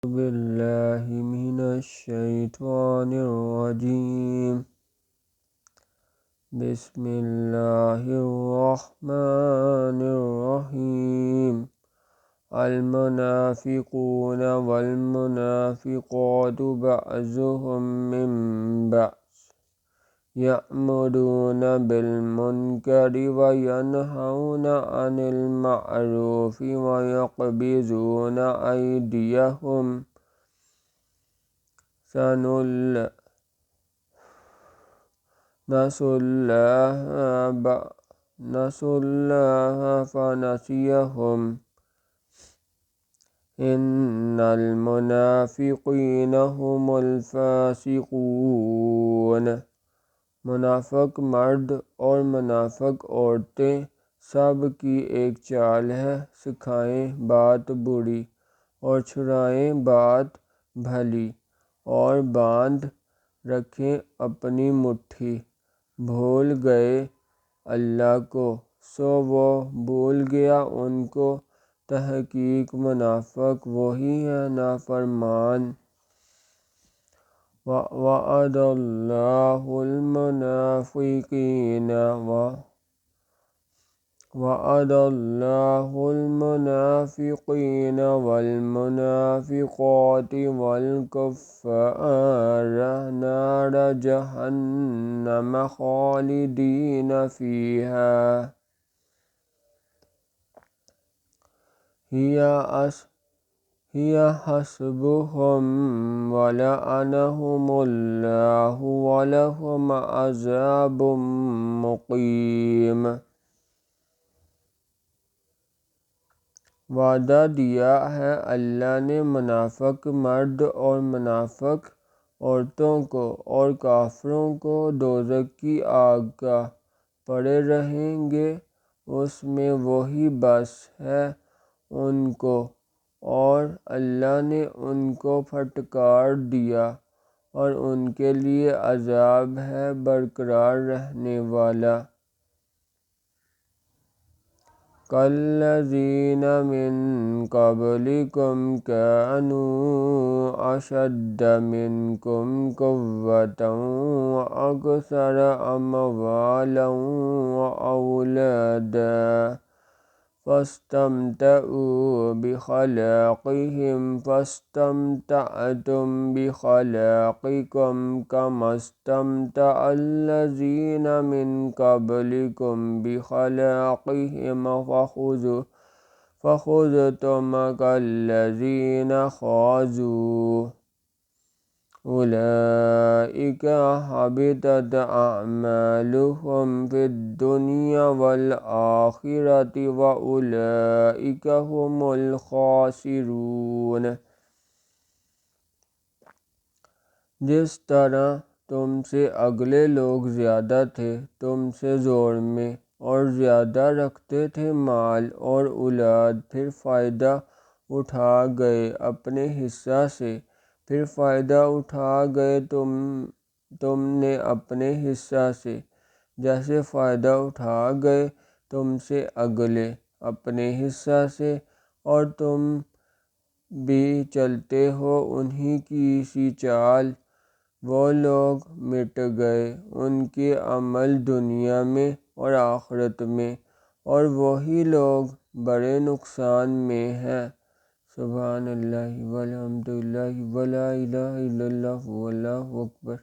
بالله من الشيطان الرجيم. بسم الله الرحمن الرحيم. المنافقون والمنافقات بعضهم من بعض يأمرون بالمنكر وينهون عن المعروف ويقبضون أيديهم. نسوا الله فنسيهم. إن المنافقين هم الفاسقون. منافق مرد اور منافق عورتیں سب کی ایک چال ہے، سکھائیں بات بری اور چھڑائیں بات بھلی، اور باندھ رکھیں اپنی مٹھی. بھول گئے اللہ کو سو وہ بھول گیا ان کو. تحقیق منافق وہی ہے نافرمان. وعد اللہ المنافقین والمنافقات والکفار نار جہنم خالدین فیہا ہی حسبهم ولعنهم اللہ ولہم عذاب مقیم. وعدہ دیا ہے اللہ نے منافق مرد اور منافق عورتوں کو اور کافروں کو دوزخ کی آگ کا، پڑے رہیں گے اس میں وہی بس ہے ان کو، اور اللہ نے ان کو پھٹکار دیا اور ان کے لیے عذاب ہے برقرار رہنے والا. کالذین من قبلکم کانوا اشد منکم قوة واکثر اموالا واولادا فاستمتعوا بخلاقهم فاستمتعتم بخلاقکم کما استمتع الذین من قبلکم بخلاقهم فخذتم کالذین خاضوا اولئک حبطت اعمالهم فی الدنیا والآخرۃ واولئک هم الخاسرون. جس طرح تم سے اگلے لوگ زیادہ تھے تم سے زور میں اور زیادہ رکھتے تھے مال اور اولاد، پھر فائدہ اٹھا گئے اپنے حصہ سے، پھر فائدہ اٹھا گئے تم نے اپنے حصہ سے، جیسے فائدہ اٹھا گئے تم سے اگلے اپنے حصہ سے، اور تم بھی چلتے ہو انہی کی سی چال. وہ لوگ مٹ گئے ان کے عمل دنیا میں اور آخرت میں، اور وہی لوگ بڑے نقصان میں ہیں. سبحان اللہ والحمد للہ ولا الہ الا اللہ واللہ اکبر.